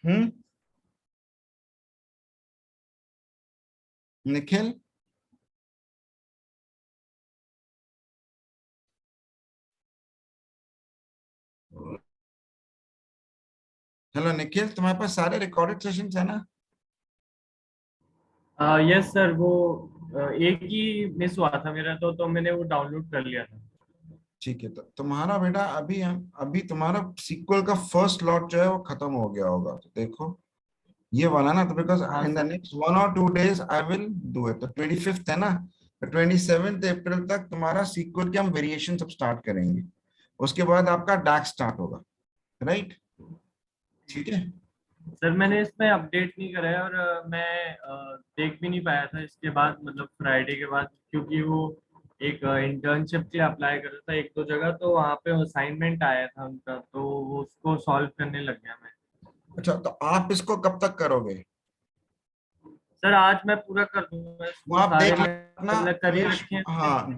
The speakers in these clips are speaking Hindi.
हम्म। निखिल, हेलो निखिल, तुम्हारे पास सारे रिकॉर्डेड सेशंस है ना? यस सर, वो एक ही मिस हुआ था मेरा, तो मैंने वो डाउनलोड कर लिया था। ठीक है, तो तुम्हारा बेटा अभी तुम्हारा सीक्वल का फर्स्ट लॉट जो है वो खत्म हो गया होगा, तो देखो ये वाला ना, तो बिकॉज हाँ इन द सर। नेक्स्ट 1 और 2 days I will do it. तो 25th है ना, तो 27 अप्रैल तक तुम्हारा सीक्वल के हम वेरिएशन सब स्टार्ट करेंगे। उसके बाद आपका डैक स्टार्ट होगा, राइट? ठीक है। सर मैंने इसमें अपडेट नहीं करा है, और मैं देख भी नहीं पाया था इसके बाद, मतलब फ्राइडे के बाद, क्योंकि वो एक इंटर्नशिप के लिए अप्लाई कर रहा था एक दो जगह, तो वहाँ पे असाइनमेंट आया था उनका, तो वो उसको सॉल्व करने लग गया मैं। अच्छा, तो आप इसको कब तक करोगे? सर आज मैं पूरा कर दूंगा वो इसको, आप सारे देख लेना मतलब कर ही उमेश। रखे हैं मैंने। हाँ, आज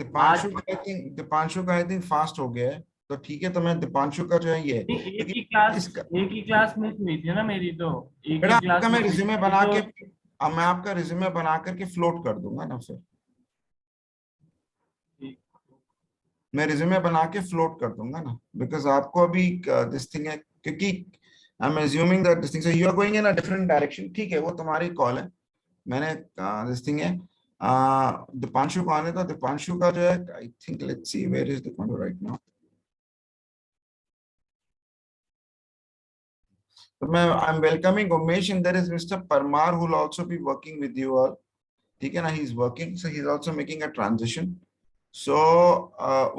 दीपांशु का आई थिंक फास्ट हो गया है, तो ठीक है, तो मैं दीपांशु का जो है ये, नहीं, क्योंकि इसका एक ही क्लास मिस हुई थी ना मेरी, तो एक बेटा ही आपका क्लास मैं मिस हुई रिज्यूमे थी बना तो। के, अब मैं आपका रिज्यूमे बना करके फ्लोट कर दूंगा ना फिर। मैं रिज्यूमे बना के फ्लोट कर दूंगा ना, बिकॉज आपको अभी दिस थिंग है, क्योंकि I am assuming that this thing, so you are going in a different direction. ठीक है, वो तुम्हारी कॉल है। मैंने दिस थिंग है, दीपांशु को आने, तो दीपांशु का जो है I think, let's see where is Deepanshu right now. तो मैं I am welcoming Umesh, and there is mister Parmar who will also be working with you all. ठीक है ना, he is working, so he is also making a transition. So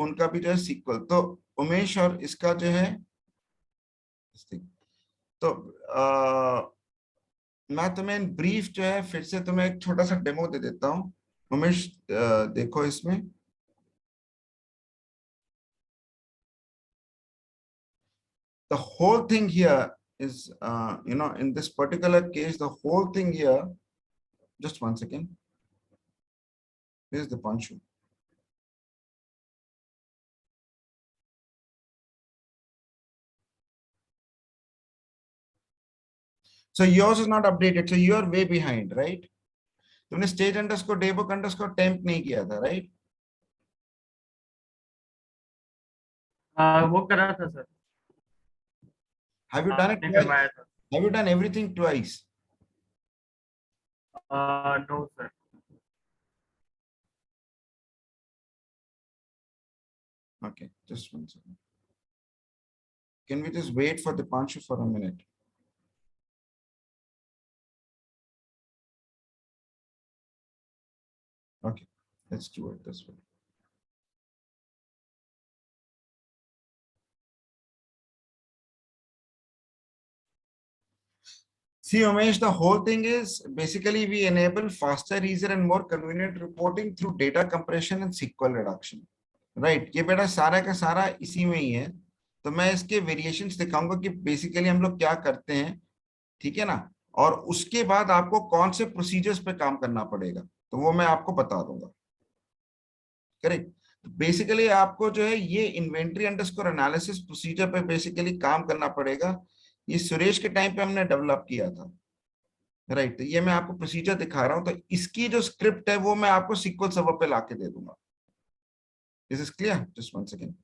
उनका भी जो है सीक्वल, तो उमेश और इसका जो है this thing, तो मैं तुम्हें ब्रीफ जो है फिर से तुम्हें एक छोटा सा डेमो दे देता हूँ। उमेश, देखो इसमें, the whole thing here is, in this particular case, the whole thing here, just 1 second, this is the punch. So yours is not updated, so you are way behind, right? तुमने stage underscore daybook underscore temp नहीं किया था, right? वो करा था sir. Have you done it आपने twice? करवाया था। Have you done everything twice? No sir. Okay, just 1 second. Can we just wait for the punch for a minute? Okay, let's do it this way. See, Umesh, the whole thing is basically we enable faster, easier, and more convenient reporting through data compression and SQL reduction. Right? ये बेटा सारा का सारा इसी में ही है। तो मैं इसके वेरिएशंस दिखाऊंगा कि बेसिकली हम लोग क्या करते हैं, ठीक है ना, और उसके बाद आपको कौन से प्रोसीजर्स पे काम करना पड़ेगा, तो वो मैं आपको बता दूंगा। करेक्ट? तो बेसिकली आपको जो है ये इन्वेंट्री अंडरस्कोर एनालिसिस प्रोसीजर पे बेसिकली काम करना पड़ेगा। ये सुरेश के टाइम पे हमने डेवलप किया था, राइट? तो ये मैं आपको प्रोसीजर दिखा रहा हूं, तो इसकी जो स्क्रिप्ट है वो मैं आपको सीक्वल सर्वर पे लाके दे दूंगा। This is clear? Just 1 second.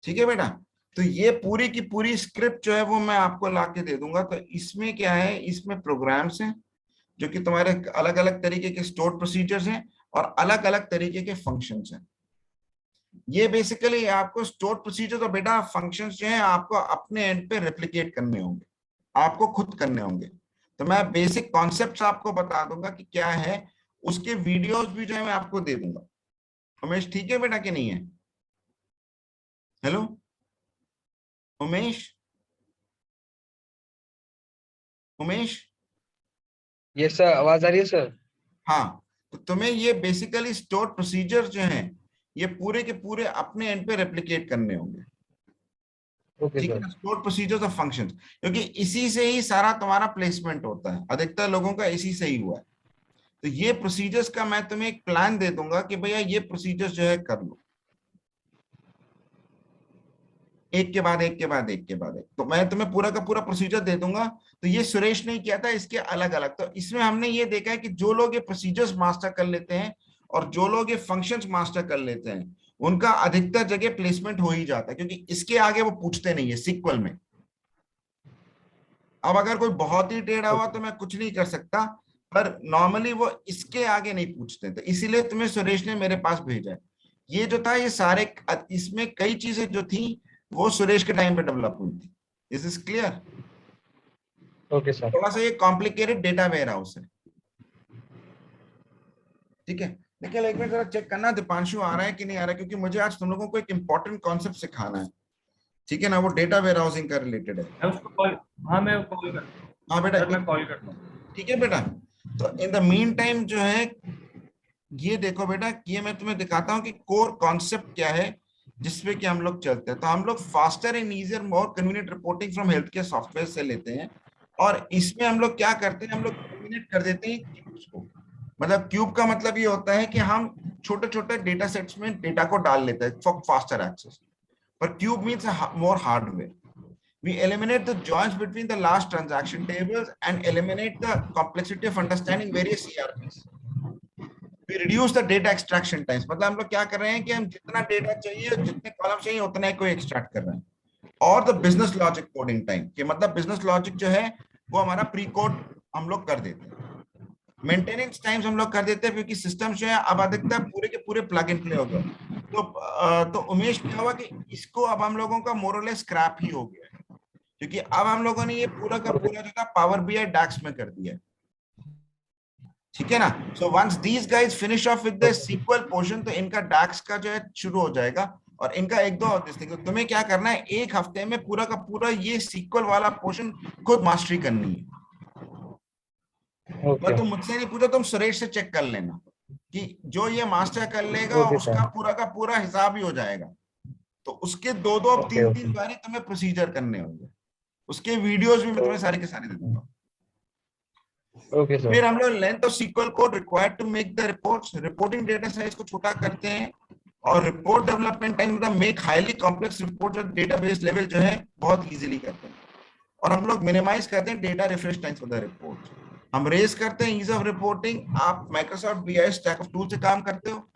ठीक है बेटा, तो ये पूरी की पूरी स्क्रिप्ट जो है वो मैं आपको लाके दे दूंगा। तो इसमें क्या है, इसमें प्रोग्राम्स हैं जो कि तुम्हारे अलग अलग तरीके के स्टोर प्रोसीजर्स हैं, और अलग अलग तरीके के फंक्शंस हैं। ये बेसिकली आपको स्टोर प्रोसीजर, तो बेटा फंक्शंस जो है आपको अपने एंड पे रेप्लिकेट करने होंगे, आपको खुद करने होंगे। तो मैं बेसिक कॉन्सेप्ट्स आपको बता दूंगा कि क्या है, उसके वीडियोस भी जो है मैं आपको दे दूंगा। उमेश, ठीक है बेटा कि नहीं है? Hello Umesh, Umesh. Yes sir, आवाज आ रही है सर। हाँ, तो तुम्हें ये बेसिकली स्टोर प्रोसीजर जो हैं ये पूरे के पूरे अपने एंड पे रेप्लिकेट करने होंगे। ओके ठीक है सर। ना, स्टोर प्रोसीजर्स ऑफ फंक्शंस, क्योंकि इसी से ही सारा तुम्हारा प्लेसमेंट होता है, अधिकतर लोगों का इसी से ही हुआ है। तो ये प्रोसीजर्स का मैं तुम्हें एक प्लान दे दूंगा कि भैया ये प्रोसीजर्स जो है कर लो, एक के बाद एक के बाद एक के बाद एक। तो मैं तुम्हें पूरा का पूरा प्रोसीजर दे दूंगा। तो ये सुरेश ने किया था, इसके अलग अलग। तो इसमें हमने ये देखा है कि जो लोग ये प्रोसीजर्स मास्टर कर लेते हैं और जो लोग ये फंक्शंस मास्टर कर लेते हैं, उनका अधिकतर जगह प्लेसमेंट हो ही जाता है, क्योंकि इसके आगे वो पूछते नहीं है सीक्वल में। अब अगर कोई बहुत ही टेढ़ा हुआ तो मैं कुछ नहीं कर सकता, पर नॉर्मली वो इसके आगे नहीं पूछते। तो इसीलिए तुम्हें सुरेश ने मेरे पास भेजा है। ये जो था, ये सारे, इसमें कई चीजें जो थी वो सुरेश के टाइम पे डेवलप हुई थी। Is this clear? Okay sir. थोड़ा सा ये कॉम्प्लिकेटेड डेटा वेयर हाउस है, ठीक है। लेकिन एक मिनट जरा चेक करना दीपांशु आ रहा है कि नहीं आ रहा है, क्योंकि मुझे आज तुम लोगों को एक इंपॉर्टेंट कॉन्सेप्ट सिखाना है, ठीक है ना। वो डेटा वेयर हाउसिंग का रिलेटेड है। मैं उसको कॉल, हाँ मैं कॉल करता हूँ हाँ बेटा, सर, मैं कॉल करता हूँ। ठीक है बेटा। तो इन द मीन टाइम जो है, ये देखो बेटा, ये मैं तुम्हें दिखाता हूँ कि कोर कॉन्सेप्ट क्या है जिसपे कि हम लोग चलते हैं। तो हम लोग faster and easier more convenient reporting from health care software से लेते हैं, और इसमें हम लोग क्या करते हैं, हम लोग कन्वीनियंट कर देते हैं क्यूब्स को। मतलब क्यूब का मतलब ये होता है कि हम छोटे छोटे डेटा सेट्स में डेटा को डाल लेते हैं फॉर फास्टर एक्सेस। पर cube means more hardware. We eliminate the joins between the last transaction tables and eliminate the complexity of understanding various ERPs. We reduce the data extraction times. मतलब हम लोग क्या कर रहे हैं कि हम जितना डेटा चाहिए, जितने कॉलम चाहिए, उतना ही कोई एक्सट्रैक्ट कर रहे हैं। और the business logic coding time, कि मतलब बिजनेस लॉजिक जो है वो हमारा प्री कोड हम लोग कर देते हैं। मेंटेनेंस टाइम्स हम लोग कर देते हैं, क्योंकि सिस्टम जो है अब अधिकतर पूरे के पूरे प्लग इन प्ले हो गए। तो उमेश क्या हुआ कि इसको अब हम लोगों का मोरलेस स्क्रैप ही हो गया है, क्योंकि अब हम लोगों ने ये पूरा का पूरा जो था पावर बीआई डैक्स में कर दिया, ठीक है ना। So once these guys finish off with the SQL portion, तो इनका डैक्स का जो है शुरू हो जाएगा। और इनका एक दो और तो तुम्हें क्या करना है, एक हफ्ते में पूरा का पूरा ये सीक्वल वाला पोर्शन खुद मास्टरी करनी है। ओके तुम मुझसे नहीं पूछो, तुम सुरेश से चेक कर लेना कि जो ये मास्टर कर लेगा ओके उसका सर। पूरा का पूरा हिसाब ही हो जाएगा। तो उसके दो दो ओके, तीन ओके। तीन बारी तुम्हें प्रोसीजर करने होंगे। उसके वीडियोस भी मैं तुम्हें सारे के सारे दे दूंगा। Okay sir. फिर हम लोग length of SQL code required to make the reports, reporting data size को छोटा करते हैं, और रिपोर्ट डेवलपमेंट टाइम मतलब मेक हाईली कॉम्प्लेक्स रिपोर्ट जो डेटाबेस लेवल जो है बहुत इजीली करते हैं। और हम लोग मिनिमाइज करते हैं data refresh times for the report. हम रेस करते हैं ईज ऑफ रिपोर्टिंग। आप Microsoft BI stack of tool से काम करते हो,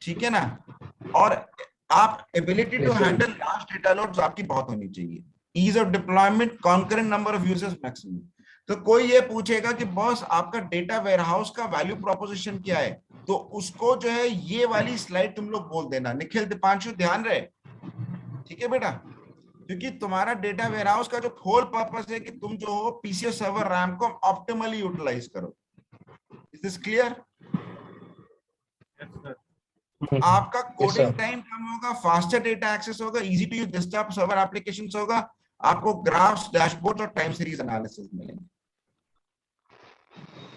ठीक है ना। और आप ability to handle large data loads आपकी बहुत होनी चाहिए। Ease of deployment, concurrent number of users maximum. तो कोई ये पूछेगा कि बॉस आपका डेटा वेयरहाउस का वैल्यू प्रोपोजिशन क्या है, तो उसको जो है ये वाली स्लाइड तुम लोग बोल देना। निखिल, दीपांशु, ध्यान रहे, ठीक है बेटा। क्योंकि तुम्हारा डेटा वेयरहाउस का जो होल पर्पस है कि तुम जो हो पीसीओ सर्वर रैम को ऑप्टिमली यूटिलाइज करो। Is this clear? Yes, sir. आपका Yes, कोडिंग sir. टाइम कम होगा, फास्टर डेटा एक्सेस होगा, easy to use desktop server applications होगा, आपको ग्राफ्स, डैशबोर्ड और टाइम सीरीज एनालिसिस मिलेंगे।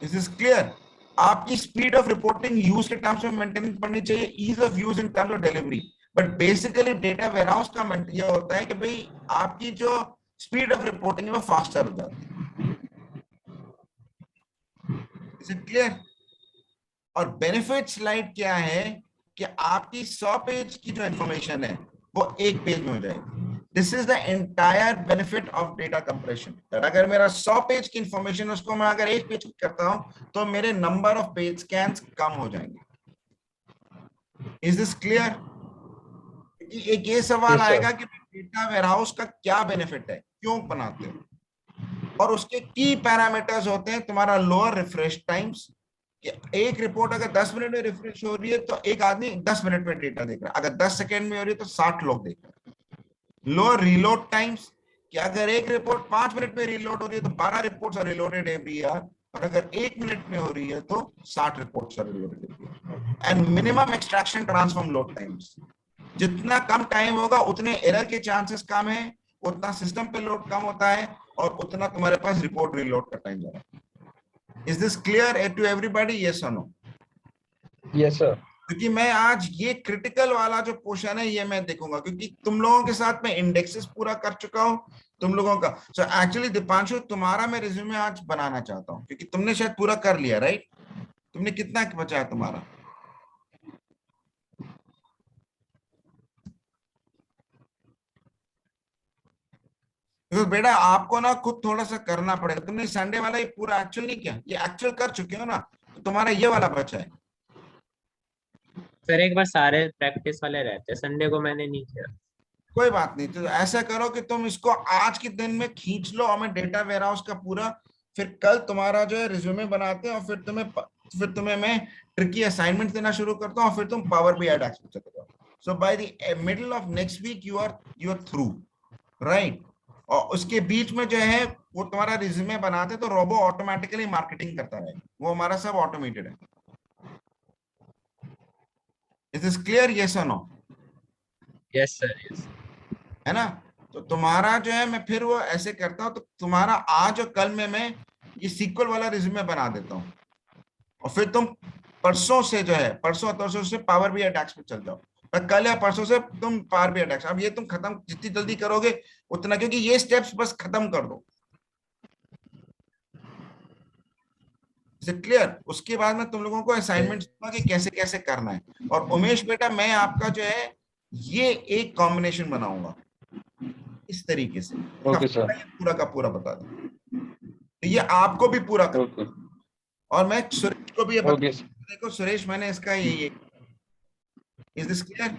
Is this clear? आपकी स्पीड ऑफ रिपोर्टिंग यूज के टर्म्स में मेंटेन करनी चाहिए, ease of use in terms of delivery. But basically data warehouse का ये होता है कि भाई आपकी जो स्पीड ऑफ रिपोर्टिंग है वो फास्टर हो जाती है। Is it clear? और बेनिफिट स्लाइड क्या है कि आपकी 100 पेज की जो इंफॉर्मेशन है वो एक पेज में हो जाएगी। This is the entire benefit of data compression. अगर मेरा 100 पेज की इंफॉर्मेशन है उसको मैं अगर एक पेज करता हूं तो मेरे नंबर ऑफ पेज स्कैन्स कम हो जाएंगे। Is this clear? एक ये सवाल आएगा कि डेटा वेयरहाउस का क्या बेनिफिट है, क्यों बनाते हो, और उसके की पैरामीटर्स होते हैं तुम्हारा लोअर रिफ्रेश टाइम्स, कि एक रिपोर्ट अगर 10 मिनट में रिफ्रेश हो रही है तो एक आदमी 10 मिनट में डेटा देख रहा है, अगर 10 सेकंड में हो रही है तो 60 लोग देख रहे हैं। लोअर रीलोड टाइम्स, कि अगर एक रिपोर्ट 5 मिनट में रीलोड हो रही है तो 12 reports are reloaded every hour, और अगर 1 मिनट में हो रही है तो 60 reports are reloaded every hour. And minimum extraction transform load times, जितना कम टाइम होगा उतने एरर के चांसेस कम है, उतना सिस्टम पे लोड कम होता है, और उतना तुम्हारे पास रिपोर्ट रीलोड का टाइम ज्यादा है। Is this clear to everybody? Yes or no? Yes, sir. क्योंकि मैं आज ये क्रिटिकल वाला जो पोर्शन है ये मैं देखूंगा, क्योंकि तुम लोगों के साथ मैं इंडेक्सेस पूरा कर चुका हूं तुम लोगों का। सो एक्चुअली दीपांशु तुम्हारा मैं रिज्यूमे आज बनाना चाहता हूं, क्योंकि तुमने शायद पूरा कर लिया, राइट? तुमने कितना बचा है तुम्हारा? तो बेटा आपको ना खुद थोड़ा सा करना पड़ेगा। तुमने संडे वाला ये पूरा एक्चुअल नहीं किया, ये एक्चुअल कर चुके हो ना, तो तुम्हारा ये वाला बचा है। सर एक बार सारे प्रैक्टिस वाले रहते हैं, संडे को मैंने नहीं किया। कोई बात नहीं, तो ऐसा करो कि तुम इसको आज के दिन में खींच लो, हमें डेटा वेयरहाउस का पूरा, फिर कल तुम्हारा जो है रिज्यूमे बनाते हैं, और फिर तुम्हें मैं ट्रिकी असाइनमेंट देना शुरू करता हूँ, और फिर तुम पावर BI डैक्स पे चले जाओ। So by the middle of next week you are through, right. और उसके बीच में जो है वो तुम्हारा रिज्यूमे बनाते तो रोबो ऑटोमेटिकली मार्केटिंग करता रहेगा, वो हमारा सब ऑटोमेटेड है। Is this clear? यस और नो? Yes sir, yes. है ना? तो तुम्हारा जो है मैं फिर वो ऐसे करता हूँ, तो तुम्हारा आज और कल में मैं ये सीक्वल वाला रिज्यूमे बना देता हूँ, और फिर तुम परसों से जो है, परसों से पावर BI डैक्स पे चल जाओ, कल या परसों से तुम पावर BI डैक्स। अब ये तुम खत्म जितनी जल्दी करोगे उतना, क्योंकि ये स्टेप्स बस खत्म कर दो। क्लियर? उसके बाद में तुम लोगों को असाइनमेंट दूंगा कि कैसे कैसे करना है। और उमेश बेटा मैं आपका जो है ये एक कॉम्बिनेशन बनाऊंगा इस तरीके से। Okay sir. पूरा का पूरा बता दूं, तो ये आपको भी पूरा कर, ओके और मैं सुरेश को भी ये बता ओके देखो सुरेश मैंने इसका ये is this clear?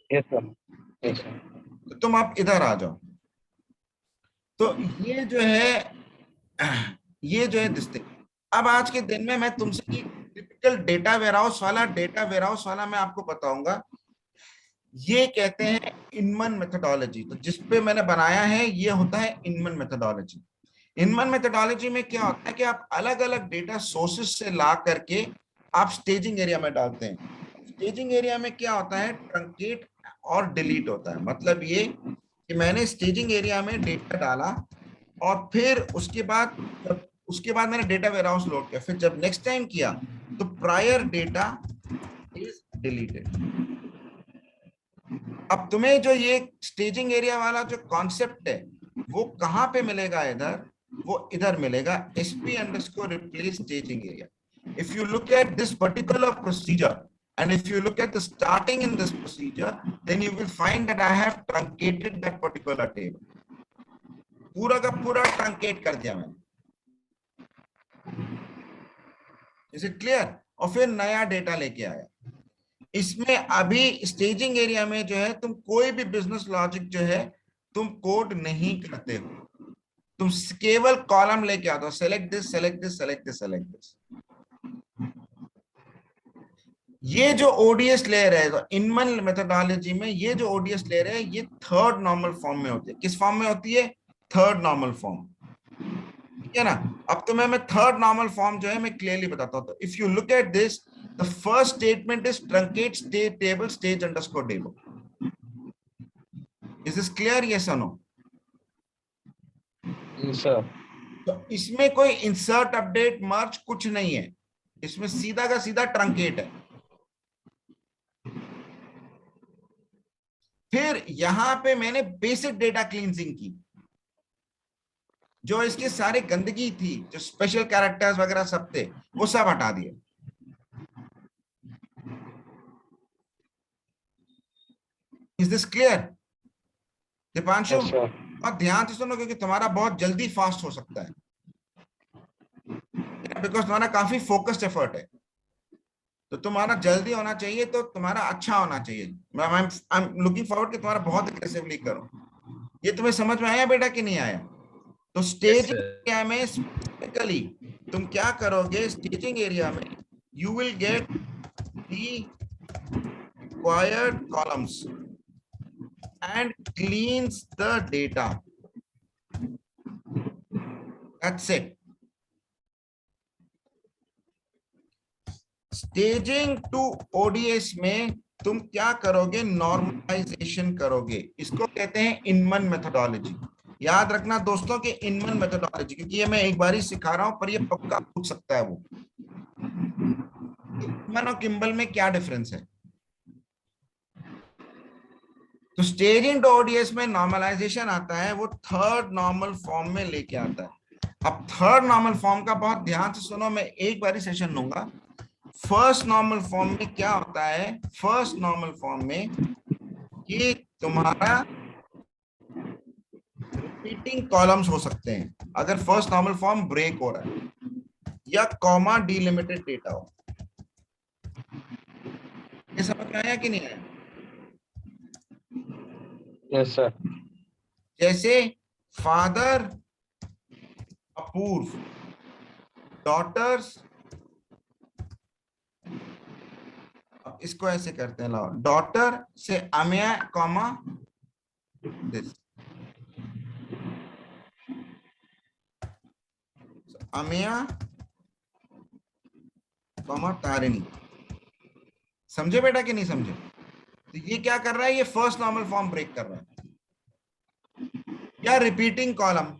Yes sir, yes sir. तो तुम आप इधर आ जाओ। तो ये जो है दिस थिंग। अब आज के दिन में मैं तुमसे टिपिकल डेटा वेयरहाउस वाला मैं आपको बताऊंगा। ये कहते हैं इनमन मेथोडोलॉजी। तो जिस पे मैंने बनाया है ये होता है इनमन मेथोडोलॉजी। इनमन मेथोडोलॉजी में क्या होता है कि आप अलग अलग डेटा सोर्सेस से ला करके आप स्टेजिंग एरिया में डालते हैं। स्टेजिंग एरिया में क्या होता है, ट्रंकेट और डिलीट होता है। मतलब ये कि मैंने स्टेजिंग एरिया में डेटा डाला, और फिर उसके बाद मैंने डेटा वेयरहाउस लोड किया, फिर जब नेक्स्ट टाइम किया तो प्रायर डेटा इज डिलीटेड। अब तुम्हें जो ये स्टेजिंग एरिया वाला जो कॉन्सेप्ट है वो कहां पे मिलेगा? इधर, वो इधर मिलेगा, SP_replace staging area. If you look at this particular procedure, and if you look at the starting in this procedure, then you will find that I have truncated that particular table. पूरा का पूरा ट्रंकेट कर दिया मैंने। Is it clear? और फिर नया डेटा लेके आया। इसमें अभी स्टेजिंग एरिया में जो है तुम कोई भी बिजनेस लॉजिक जो है तुम कोड नहीं करते हो, तुम केवल कॉलम लेके आते हो, select this, select this, select this, select this. ये जो ओडीएस लेयर है, तो इनमन मेथोडोलॉजी में ये जो ओडीएस लेयर है ये थर्ड नॉर्मल फॉर्म में होती है। किस फॉर्म में होती है? थर्ड नॉर्मल फॉर्म, ठीक है ना? अब तुम्हें मैं थर्ड नॉर्मल फॉर्म जो है मैं क्लियरली बताता हूं। तो if you look at this, the first statement is truncate state table stage underscore table. Is this clear? Yes और नो? सर तो इसमें कोई इंसर्ट, अपडेट, मर्ज कुछ नहीं है, इसमें सीधा का सीधा ट्रंकेट है। फिर यहां पे मैंने बेसिक डेटा क्लींजिंग की, जो इसके सारे गंदगी थी, जो स्पेशल कैरेक्टर्स वगैरह सब थे, वो सब हटा दिए। Is this clear Deepanshu? Yes sir. और ध्यान से सुनो, क्योंकि तुम्हारा बहुत जल्दी फास्ट हो सकता है, बिकॉज तुम्हारा काफी फोकस्ड एफर्ट है, तो तुम्हारा जल्दी होना चाहिए, तो तुम्हारा अच्छा होना चाहिए। आई एम लुकिंग फॉरवर्ड कि तुम्हारा बहुत एग्रेसिवली करो। ये तुम्हें समझ में आया बेटा कि नहीं आया? तो स्टेजिंग एरिया में स्पेसिफिकली तुम क्या करोगे? स्टेजिंग एरिया में you will get the required columns and cleans the data. That's it. Staging to ODS में तुम क्या करोगे? नॉर्मलाइजेशन करोगे। इसको कहते हैं इनमन मेथोडोलॉजी। याद रखना दोस्तों कि इनमन मेथोडोलॉजी, क्योंकि ये मैं एक बार ही सिखा रहा हूं, पर ये पक्का पूछ सकता है वो। इनमन और किम्बल में क्या डिफरेंस है? तो स्टेजिंग टू ओडीएस में नॉर्मलाइजेशन आता है, वो थर्ड नॉर्मल फॉर्म में लेके आता है। अब थर्ड नॉर्मल फॉर्म का बहुत ध्यान से सुनो, मैं एक बारी सेशन लूंगा। फर्स्ट नॉर्मल फॉर्म में क्या होता है? फर्स्ट नॉर्मल फॉर्म में ये तुम्हारा रिपीटिंग कॉलम्स हो सकते हैं अगर फर्स्ट नॉर्मल फॉर्म ब्रेक हो रहा है या कॉमा डिलिमिटेड डेटा हो। ये समझ में आया कि नहीं आया? Yes sir. जैसे फादर अपूर्व, डॉटर्स, अब इसको ऐसे करते हैं, लाओ, डॉटर से Amiya comma this, Amiya comma Tarini. समझे बेटा कि नहीं समझे? तो ये क्या कर रहा है? ये फर्स्ट नॉर्मल फॉर्म ब्रेक कर रहा है। या repeating column,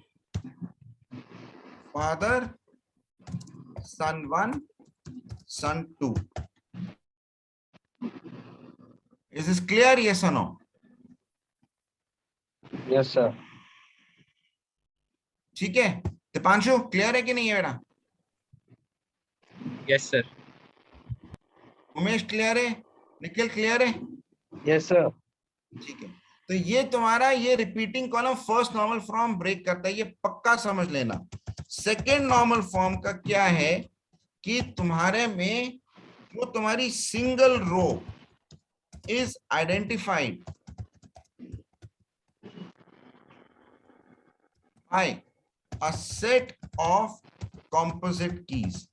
father son 1 son 2। Is this clear? Yes और नो? Yes sir. ठीक है दीपांशु, क्लियर है कि नहीं है बेटा? Yes sir. उमेश क्लियर है? निखिल क्लियर है? Yes sir. ठीक है, तो ये तुम्हारा ये repeating column first normal form break करता है, ये पक्का समझ लेना। सेकेंड नॉर्मल फॉर्म का क्या है कि तुम्हारे में जो तुम्हारी single row is identified by a set of composite keys.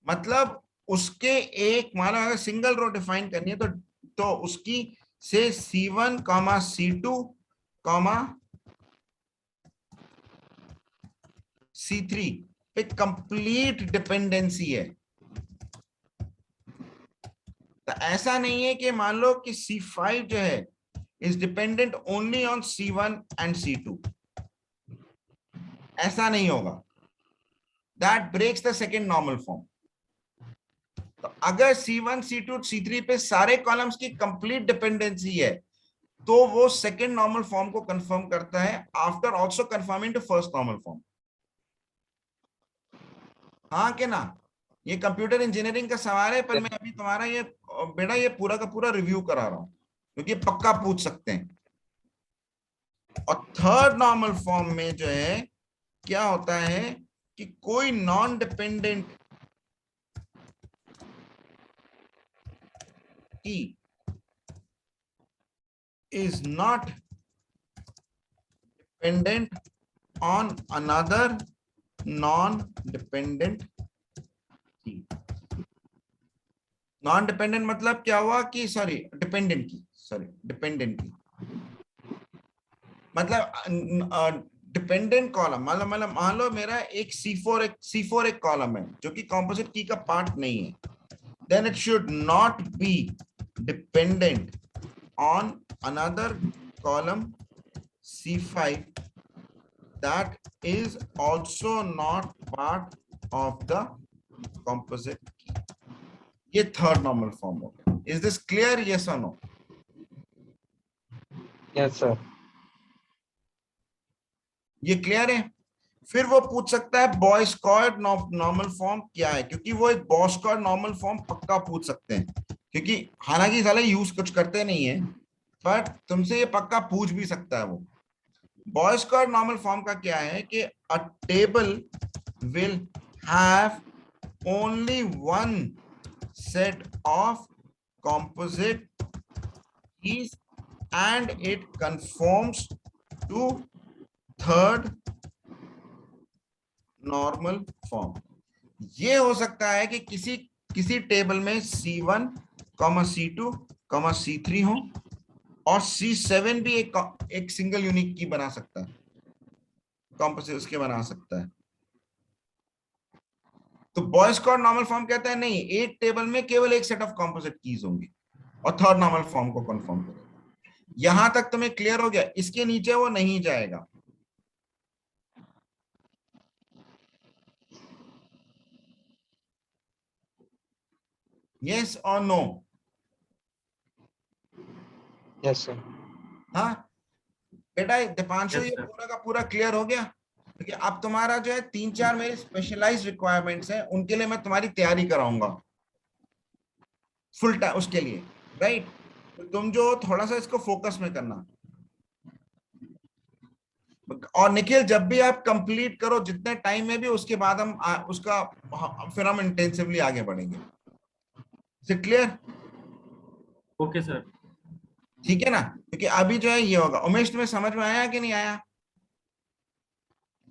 मतलब उसके एक, मानो अगर सिंगल रो डिफाइन करनी है तो उसकी से C1 comma C2 comma C3 पे कंप्लीट डिपेंडेंसी है। तो ऐसा नहीं है कि मान लो कि C5 जो है is dependent only on C1 and C2, ऐसा नहीं होगा। That breaks the second normal form. तो अगर C1 C2 C3 पे सारे कॉलम्स की कंप्लीट डिपेंडेंसी है तो वो सेकेंड नॉर्मल फॉर्म को कंफर्म करता है after also confirming to first normal form. हाँ के ना? ये कंप्यूटर इंजीनियरिंग का सवाल है, पर मैं अभी तुम्हारा ये बेटा ये पूरा का पूरा रिव्यू करा रहा हूं क्योंकि पक्का पूछ सकते हैं। और थर्ड नॉर्मल फॉर्म में जो है क्या होता है कि कोई नॉन डिपेंडेंट की is not dependent on another non-dependent key। Non dependent मतलब क्या हुआ कि डिपेंडेंट की मतलब डिपेंडेंट कॉलम, मतलब मान लो मेरा एक C4 एक कॉलम है जो कि कॉम्पोजिट की का पार्ट नहीं है, then it should not be dependent on another column C5 that is also not part of the composite key। ये थर्ड नॉर्मल फॉर्म हो गया। Is this clear? यस और नो? Yes sir. ये क्लियर है? फिर वो पूछ सकता है बॉय स्क्वायर्ड नॉर्मल फॉर्म क्या है, क्योंकि वो एक बॉय स्क्वायर्ड नॉर्मल फॉर्म पक्का पूछ सकते हैं, क्योंकि हालांकि साले यूज कुछ करते नहीं है पर तुमसे ये पक्का पूछ भी सकता है वो। बॉय स्क्वायर्ड नॉर्मल फॉर्म का क्या है कि अ table will have only one set of composite keys and it conforms to third normal form। ये हो सकता है कि किसी टेबल में C1 C2 C3 हो और C7 भी एक सिंगल यूनिक की बना सकता है, कॉम्पोजिट उसके बना सकता है। तो बॉय स्क्वायर्ड नॉर्मल फॉर्म कहता है नहीं, एक टेबल में केवल एक सेट ऑफ कॉम्पोजिट कीज होंगी और थर्ड नॉर्मल फॉर्म को कंफर्म करेगा। यहां तक तुम्हें क्लियर हो गया? इसके नीचे वो नहीं जाएगा। यस और नो? Yes sir. हाँ बेटा दीपांशु Yes, ये sir. पूरा का पूरा क्लियर हो गया? क्योंकि अब तुम्हारा जो है 3-4 मेरी स्पेशलाइज्ड रिक्वायरमेंट्स हैं, उनके लिए मैं तुम्हारी तैयारी कराऊंगा फुल टाइम उसके लिए, राइट? तो तुम जो थोड़ा सा इसको फोकस में करना। और निखिल जब भी आप कंप्लीट करो जितने टाइम में भी, उसके बाद हम फिर हम इंटेंसिवली आगे बढ़ेंगे। Is it clear? Okay, sir. ठीक है ना? क्योंकि अभी जो है ये होगा। उमेश तुम्हें समझ में आया कि नहीं आया?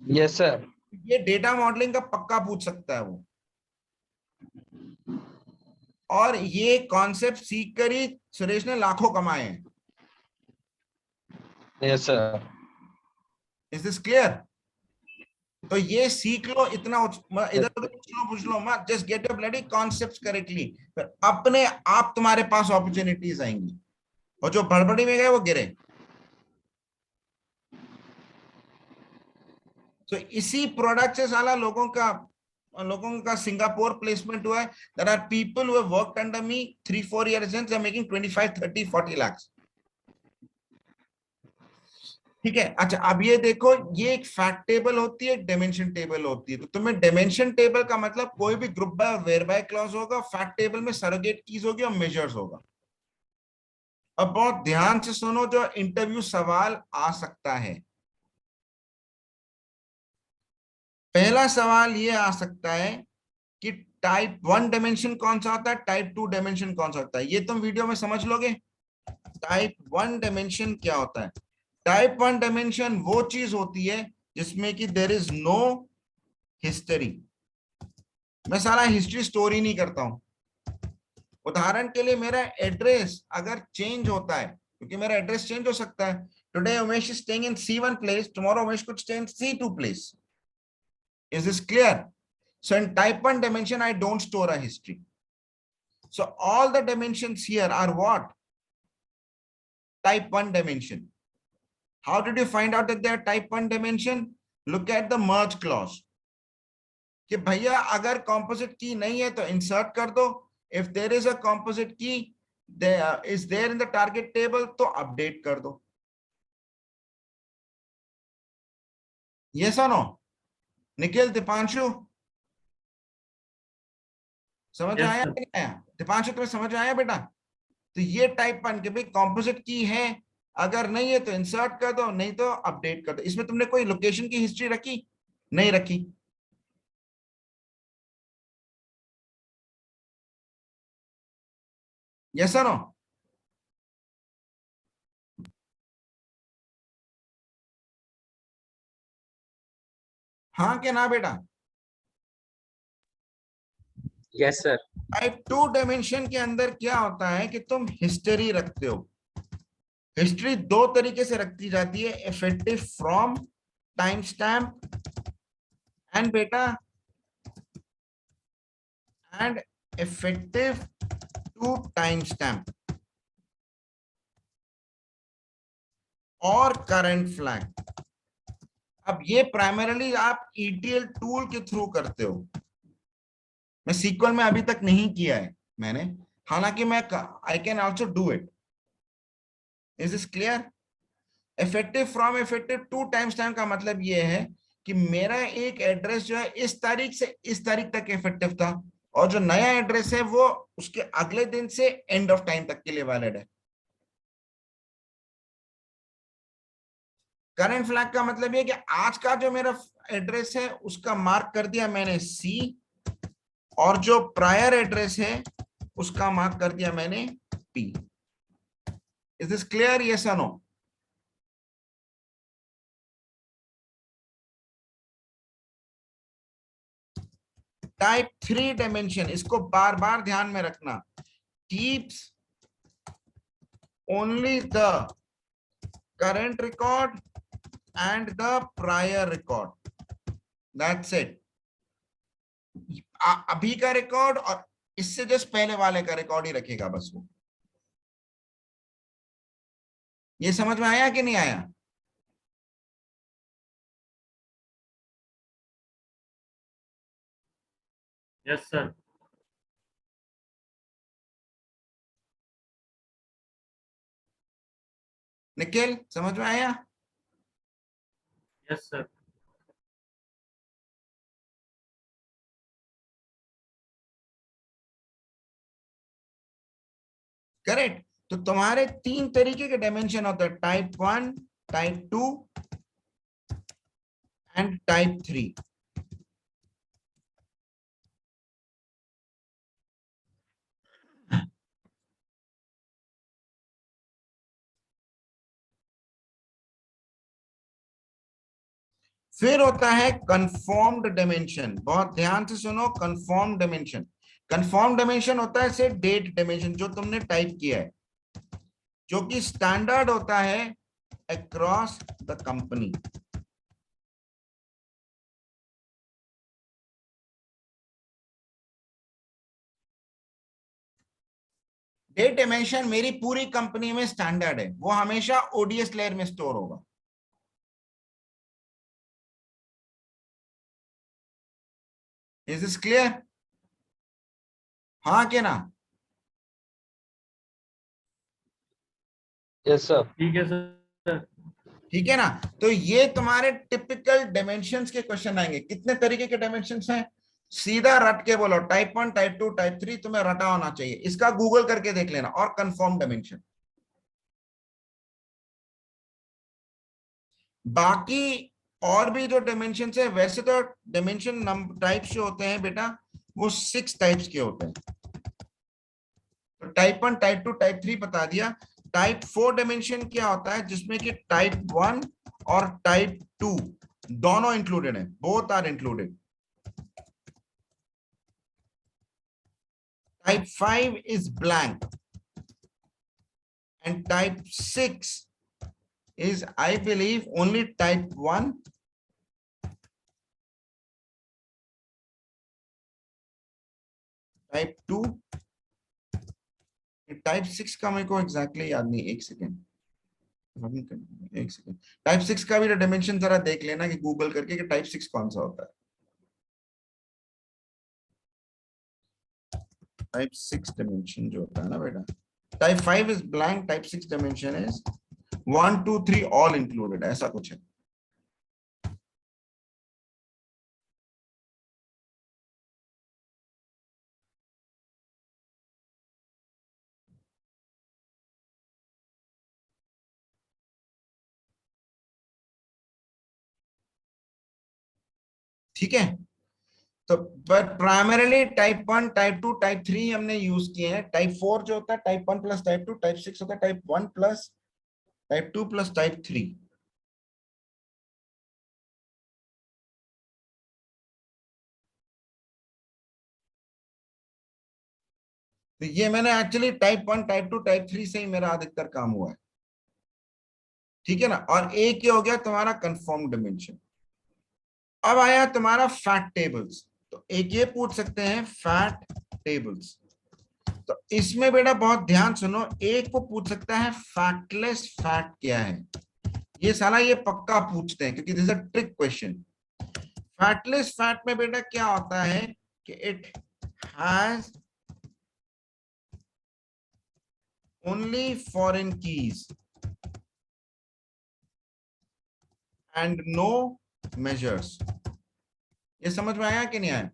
Yes sir. ये डेटा मॉडलिंग का पक्का पूछ सकता है वो, और ये कॉन्सेप्ट सीख कर ही सुरेश ने लाखों कमाए हैं। Yes sir. Is this clear? तो ये सीख लो, इतना इधर उधर पूछ लो मत, just get your bloody concepts correctly, फिर अपने आप तुम्हारे पास अपॉर्चुनिटीज आएंगी, और जो बड़बड़ी में गए वो गिरे। तो इसी प्रोडक्ट से साला लोगों का सिंगापुर प्लेसमेंट हुआ है। There are people who have worked under me 3-4 years and they are making 25, 30, 40 lakhs। ठीक है, अच्छा अब ये देखो, ये एक फैक्ट टेबल होती है, एक डायमेंशन टेबल होती है। तो तुम्हें डायमेंशन टेबल का मतलब कोई भी group by where by clause होगा, फैक्ट टेबल में सरोगेट कीज होगी और मेजर्स होगा। अब बहुत ध्यान से सुनो, जो इंटरव्यू सवाल आ सकता है। पहला सवाल ये आ सकता है कि टाइप 1 डायमेंशन कौन सा होता है, टाइप 2 डायमेंशन कौन सा होता है। ये तुम वीडियो में समझ लोगे। टाइप 1 डायमेंशन क्या होता है? टाइप 1 डायमेंशन वो चीज होती है जिसमें कि देयर इज नो हिस्ट्री। मैं सारा हिस्ट्री स्टोरी नहीं करता हूं। उदाहरण के लिए मेरा एड्रेस अगर चेंज होता है, क्योंकि मेरा एड्रेस चेंज हो सकता है। Today Umesh is staying in C1 place, tomorrow Umesh could stay in C2 place. Is this clear? So in type 1 dimension, I don't store a history. So all the dimensions here are what? Type 1 dimension. How did you find out that they are type 1 dimension? Look at the merge clause. कि भैया अगर composite key नहीं है तो insert कर दो. If there is a composite key is there in the target table तो update कर दो. Yes or no? Nikhil, Deepanshu समझ Yes, आया sir. कि नहीं आया? दीपांशु तुम्हें समझ आया बेटा? तो ये टाइप 1 के भाई कॉम्पोजिट की है, अगर नहीं है तो इंसर्ट कर दो, नहीं तो अपडेट कर दो। इसमें तुमने कोई लोकेशन की हिस्ट्री रखी? नहीं रखी। यस और नो? हाँ क्या ना बेटा? Yes sir. टाइप 2 डायमेंशन के अंदर क्या होता है कि तुम हिस्ट्री रखते हो। हिस्ट्री दो तरीके से रखी जाती है, effective from time stamp and बेटा and effective to time stamp और करंट फ्लैग। अब ये प्राइमरीली आप ETL टूल के थ्रू करते हो। मैं सीक्वल में अभी तक नहीं किया है मैंने, हालांकि मैं I can also do it. Is this clear? Effective from effective to time stamp का मतलब ये है कि मेरा एक एड्रेस जो है इस तारीख से इस तारीख तक इफेक्टिव था, और जो नया एड्रेस है वो उसके अगले दिन से एंड ऑफ टाइम तक के लिए वैलिड है। करंट फ्लैग का मतलब ये कि आज का जो मेरा एड्रेस है उसका मार्क कर दिया मैंने C, और जो प्रायर एड्रेस है उसका मार्क कर दिया मैंने P। Is this clear? Yes और नो? टाइप 3 डायमेंशन, इसको बार बार ध्यान में रखना, keeps only the current record and the prior record, that's it. अभी का रिकॉर्ड और इससे जस्ट पहले वाले का रिकॉर्ड ही रखेगा बस वो। ये समझ में आया कि नहीं आया? Yes, sir. निखिल समझ में आया? Yes sir. करेक्ट। तो तुम्हारे 3 तरीके के डायमेंशन होते हैं, टाइप 1, टाइप 2 एंड टाइप 3। फिर होता है कंफर्म्ड डायमेंशन। बहुत ध्यान से सुनो, कंफर्म्ड डायमेंशन। कंफर्म डायमेंशन होता है से डेट डायमेंशन जो तुमने टाइप किया है, जो कि स्टैंडर्ड होता है across the company. Date dimension मेरी पूरी कंपनी में स्टैंडर्ड है, वो हमेशा ओडीएस लेयर में स्टोर होगा। Is this clear? हाँ के ना? Yes sir. ठीक है सर। ठीक है ना? तो ये तुम्हारे टिपिकल डायमेंशंस के क्वेश्चन आएंगे। कितने तरीके के डायमेंशंस हैं? सीधा रट के बोलो, टाइप 1, टाइप 2, टाइप 3 तुम्हें रटा होना चाहिए, इसका गूगल करके देख लेना। और कंफर्म डायमेंशन। बाकी और भी जो डायमेंशन है, वैसे तो डायमेंशन टाइप्स जो होते हैं बेटा, वो 6 टाइप्स के होते हैं। तो टाइप 1, टाइप 2, टाइप 3 बता दिया। टाइप 4 डायमेंशन क्या होता है, जिसमें कि टाइप 1 और टाइप 2 दोनों इंक्लूडेड है, both are included. Type 5 is blank and type 6 is, I believe, only type 1, type 2, type 6 का मेरे को एग्जैक्टली याद नहीं, एक सेकेंड, एक सेकेंड। टाइप 6 का भी डायमेंशन जरा देख लेना कि गूगल करके कि टाइप 6 कौन सा होता है। टाइप 6 डायमेंशन जो होता है ना बेटा, type 5 is blank, type 6 dimension is 1, 2, 3 all included, ऐसा कुछ है। ठीक है। तो पर प्राइमरीली टाइप 1, टाइप 2, टाइप 3 हमने यूज किए हैं। टाइप 4 जो होता है टाइप 1 प्लस टाइप 2, टाइप 6 होता है type 1 plus type 2 plus type 3। तो ये मैंने एक्चुअली टाइप 1, टाइप 2, टाइप 3 से ही मेरा अधिकतर काम हुआ है। ठीक है ना? और एक ही हो गया तुम्हारा कंफर्म डायमेंशन। अब आया तुम्हारा फैट टेबल्स। तो एक ये पूछ सकते हैं फैट टेबल्स। तो इसमें बेटा बहुत ध्यान सुनो, एक को पूछ सकता है फैटलेस फैट क्या है। ये साला ये पक्का पूछते हैं क्योंकि this is a trick question. Factless fact में बेटा क्या होता है कि it has only foreign keys and no measures. ये समझ में आया कि नहीं आया?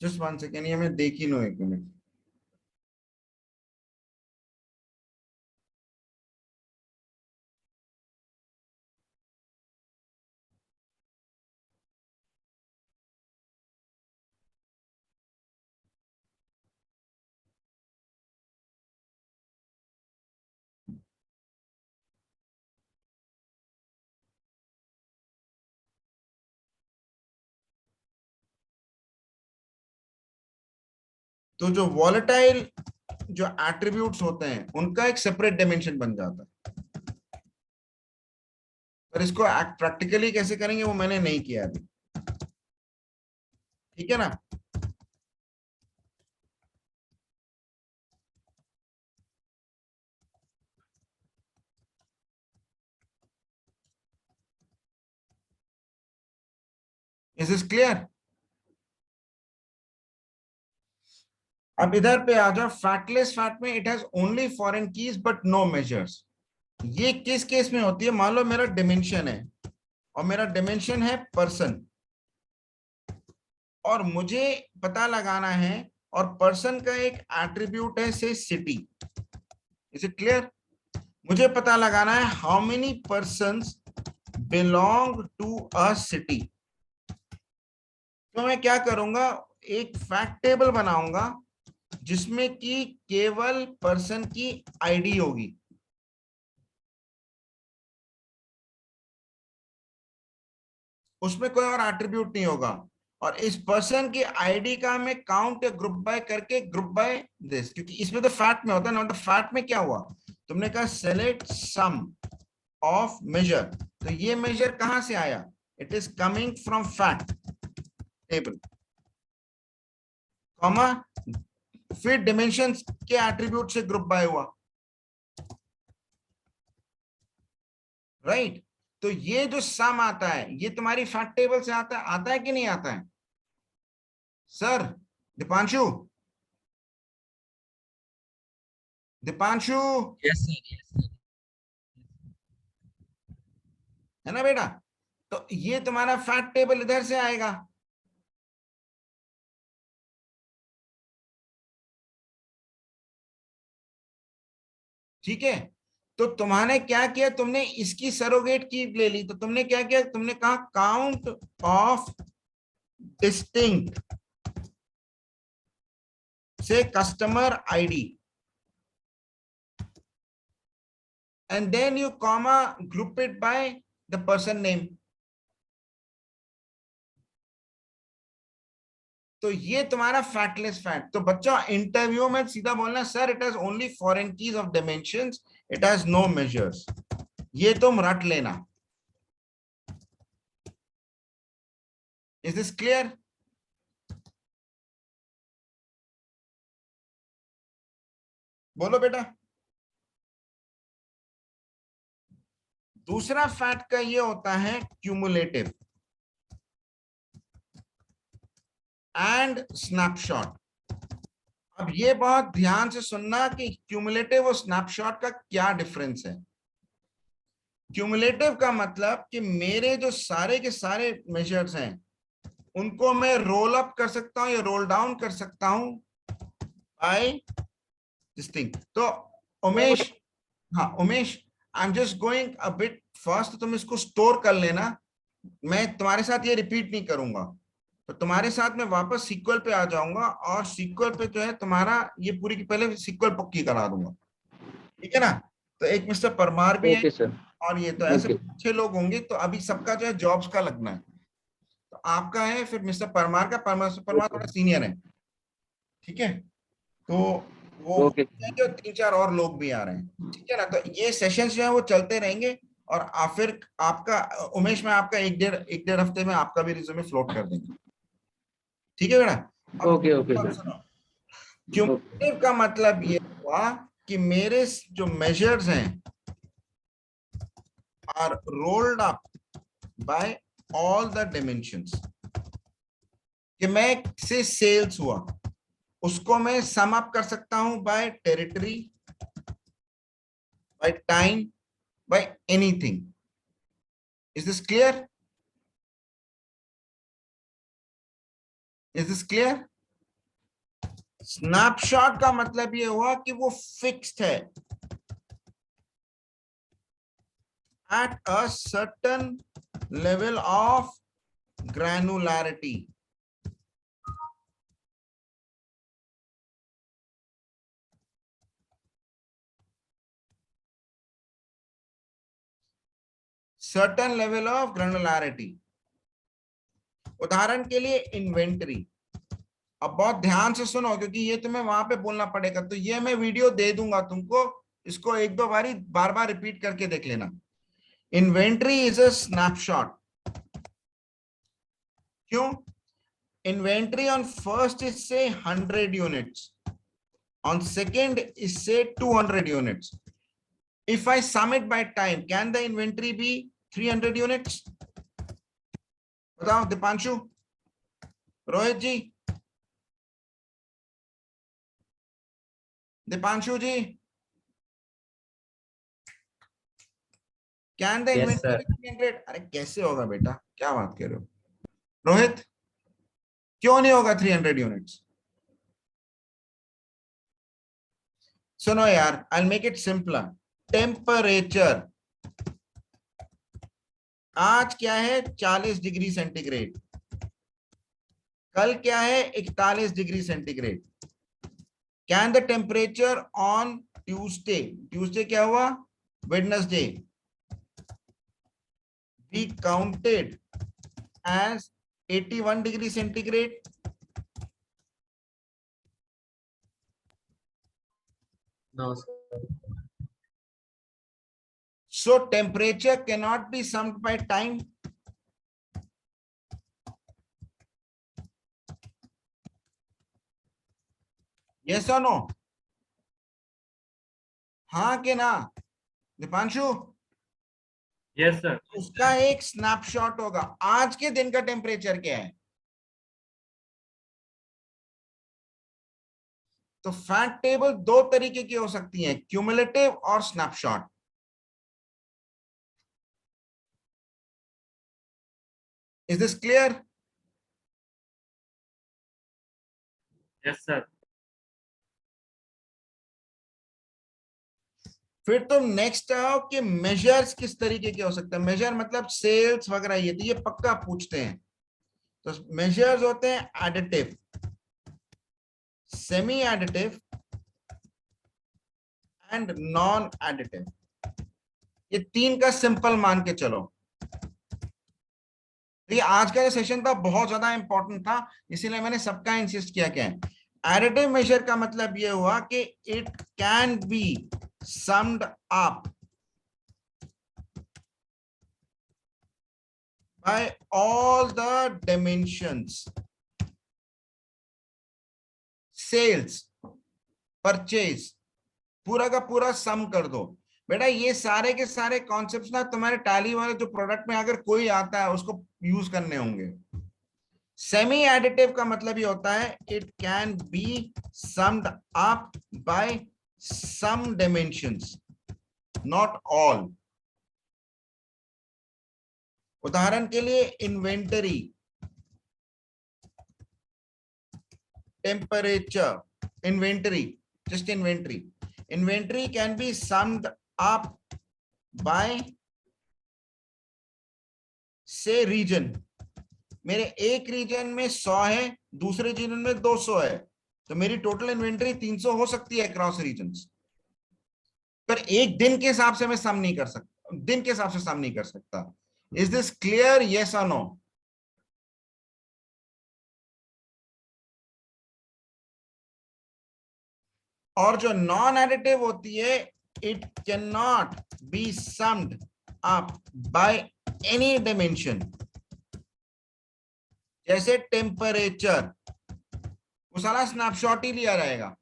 जस्ट 1 सेकेंड, ये मैं देख ही लो, 1 मिनट। तो जो वॉलेटाइल जो एट्रीब्यूट्स होते हैं उनका एक सेपरेट डायमेंशन बन जाता है। पर इसको प्रैक्टिकली कैसे करेंगे वो मैंने नहीं किया अभी। ठीक है ना? Is this clear? अब इधर पे आ जाओ, फैटलेस फैट में it has only foreign keys but no measures. ये किस केस में होती है? मान लो मेरा डिमेंशन है और मेरा डिमेंशन है पर्सन, और मुझे पता लगाना है, और पर्सन का एक एट्रीब्यूट है से सिटी। Is it clear? मुझे पता लगाना है how many persons belong to a city. तो मैं क्या करूंगा, एक फैक्ट टेबल बनाऊंगा जिसमें कि केवल पर्सन की आईडी होगी। उसमें कोई और एट्रीब्यूट नहीं होगा, और इस पर्सन की आईडी का मैं काउंट या ग्रुप बाय करके ग्रुप बाय दिस, क्योंकि इसमें तो फैक्ट में होता है ना। तो फैक्ट में क्या हुआ, तुमने कहा सेलेक्ट सम ऑफ मेजर, तो ये मेजर कहां से आया? It is coming from fact table, comma, फिर डिमेंशंस के एट्रीब्यूट से ग्रुप बाय हुआ, राइट? तो ये जो सम आता है ये तुम्हारी फैक्ट टेबल से आता है कि नहीं आता है? Sir Deepanshu, Deepanshu, yes sir. है ना बेटा? तो ये तुम्हारा फैक्ट टेबल इधर से आएगा। ठीक है, तो तुम्हारे क्या किया, तुमने इसकी सरोगेट की ले ली। तो तुमने क्या किया, तुमने कहा काउंट ऑफ डिस्टिंक्ट से customer ID, and then you comma group it by the person name. तो ये तुम्हारा फैक्टलेस फैक्ट। तो बच्चों इंटरव्यू में सीधा बोलना, sir it has only foreign keys of dimensions, it has no measures. ये तुम रट लेना। Is this clear? बोलो बेटा। दूसरा फैक्ट का ये होता है क्यूमुलेटिव एंड स्नैपशॉट। अब ये बहुत ध्यान से सुनना कि क्यूमुलेटिव और स्नैपशॉट का क्या डिफरेंस है। क्यूमुलेटिव का मतलब कि मेरे जो सारे के सारे मेजर्स हैं उनको मैं रोल अप कर सकता हूं या रोल डाउन कर सकता हूं बाय दिस थिंग। तो उमेश, हाँ Umesh, I am just going a bit fast, तो तुम इसको स्टोर कर लेना। मैं तुम्हारे साथ ये रिपीट नहीं करूंगा, तो तुम्हारे साथ मैं वापस सीक्वल पे आ जाऊंगा, और सीक्वल पे जो है तुम्हारा ये पूरी की पहले सीक्वल पक्की करा दूंगा। ठीक है ना? तो एक मिस्टर परमार भी है, ओके सर। और ये तो ऐसे ओके। 6 लोग होंगे। तो अभी सबका जो है जॉब्स का लगना है। तो आपका है, फिर मिस्टर परमार का। परमार थोड़ा सीनियर है, ठीक है? तो वो ओके। जो 3-4 और लोग भी आ रहे हैं, ठीक है ना? तो ये सेशंस जो है वो चलते रहेंगे, और फिर आपका उमेश में आपका एक डेढ़ हफ्ते में आपका भी रिज्यूमे फ्लोट कर देंगे। ठीक है बेटा? अब ओके ओके सर। सुनो, क्यूमुलेटिव का मतलब ये हुआ कि मेरे जो मेजर्स हैं are rolled up by all the dimensions. कि मैं से सेल्स हुआ उसको मैं सम अप कर सकता हूं by territory, by time, by anything. Is this clear? Is this clear? Snapshot का मतलब ये हुआ कि वो फिक्स्ड है at a certain level of granularity. Certain level of granularity. उदाहरण के लिए इन्वेंटरी। अब बहुत ध्यान से सुनो, क्योंकि ये तुम्हें वहां पे बोलना पड़ेगा। तो ये मैं वीडियो दे दूंगा तुमको, इसको 1-2 बारी बार बार रिपीट करके देख लेना। Inventory is a snapshot. क्यों? इन्वेंटरी ऑन फर्स्ट इज से 100 units, on second is say 200 units. If I sum it by time, can the inventory be 300 units? बताओ Deepanshu, Rohit ji, Deepanshu ji, can the Yes, sir. Inventory 300? अरे कैसे होगा बेटा, क्या बात कर रहे हो रोहित, क्यों नहीं होगा 300 यूनिट्स? सुनो यार, I make it simpler. Temperature आज क्या है 40 डिग्री सेंटीग्रेड, कल क्या है 41 degree centigrade. Can the temperature on Tuesday, Tuesday क्या हुआ, Wednesday, be counted as 81 degree centigrade? No, sir. So temperature cannot be summed by time. Yes or no? हाँ के ना दीपांशु? Yes sir. उसका एक स्नैपशॉट होगा, आज के दिन का टेम्परेचर क्या है। तो फैक्ट टेबल दो तरीके की हो सकती है, क्यूमुलेटिव और snapshot. Is this clear? Yes sir. फिर तुम नेक्स्ट आओ कि मेजर्स किस तरीके के हो सकते हैं। मेजर मतलब सेल्स वगैरह, ये तो ये पक्का पूछते हैं। तो मेजर्स होते हैं additive, semi additive and non additive. ये तीन का सिंपल मान के चलो। ये आज का जो सेशन था बहुत ज्यादा इंपॉर्टेंट था, इसीलिए मैंने सबका इंसिस्ट किया क्या है। एडिटिव मेजर का मतलब ये हुआ कि it can be summed up by all the dimensions, sales, purchase, पूरा का पूरा सम कर दो। बेटा ये सारे के सारे कॉन्सेप्ट्स ना तुम्हारे टैली वाले जो प्रोडक्ट में अगर कोई आता है उसको यूज करने होंगे। सेमी एडिटिव का मतलब ये होता है it can be summed up by some dimensions, not all. उदाहरण के लिए inventory, temperature, inventory, just inventory, inventory can be summed up by say region. मेरे एक रीजन में 100 है, दूसरे रीजन में 200 है, तो मेरी टोटल इन्वेंटरी 300 हो सकती है क्रॉस रीजन्स। पर एक दिन के हिसाब से मैं सम नहीं कर सकता, दिन के हिसाब से सम नहीं कर सकता। इज दिस क्लियर, यस और नो? और जो नॉन एडिटिव होती है, it can not be summed up by any dimension. जैसे टेम्परेचर, वो सारा स्नैपशॉट ही लिया रहेगा।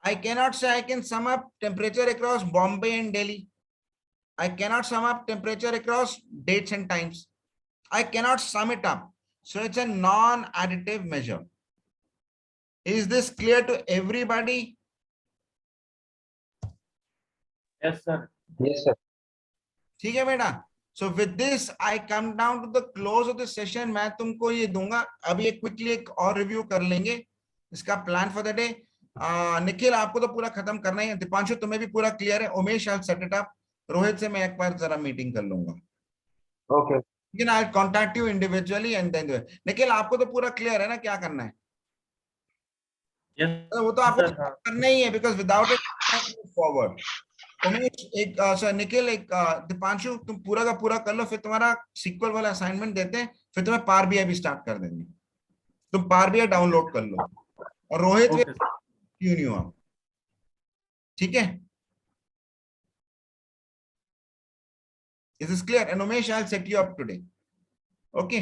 I cannot say I can sum up temperature across Bombay and Delhi. I cannot sum up temperature across dates and times. I cannot sum it up. So it's a non-additive measure. Is this clear to everybody? Yes sir. Yes, sir. ठीक है बेटा। So with this I come down to the close of the session. मैं तुमको ये दूंगा अभी, एक क्विकली एक और रिव्यू कर लेंगे इसका plan for the day. Nikhil आपको तो पूरा खत्म करना ही है, दीपांशु तुम्हें भी पूरा क्लियर है, उमेश आई सेट इट अप, रोहित से मैं एक बार जरा मीटिंग कर लूंगा, Okay. लेकिन I contact you individually and then. Nikhil आपको तो पूरा क्लियर है ना क्या करना है? यस वो तो आपको सर। करना ही है, because without it forward. Umesh एक सर, निखिल एक, दीपांशु तुम पूरा का पूरा कर लो, फिर तुम्हारा सीक्वल वाला असाइनमेंट देते हैं, फिर तुम्हें पावर बीआई भी स्टार्ट कर देंगे, तुम पावर बीआई डाउनलोड कर लो। और रोहित ओके सर। क्यों नहीं हुआ, ठीक है? Is this clear? And Umesh, I'll set you up today. Okay.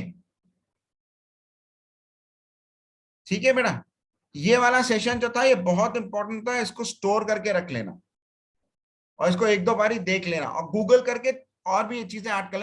ठीक है बेटा, ये वाला सेशन जो था ये बहुत इंपॉर्टेंट था, इसको स्टोर करके रख लेना और इसको एक दो बारी देख लेना और गूगल करके और भी चीजें ऐड कर लेना।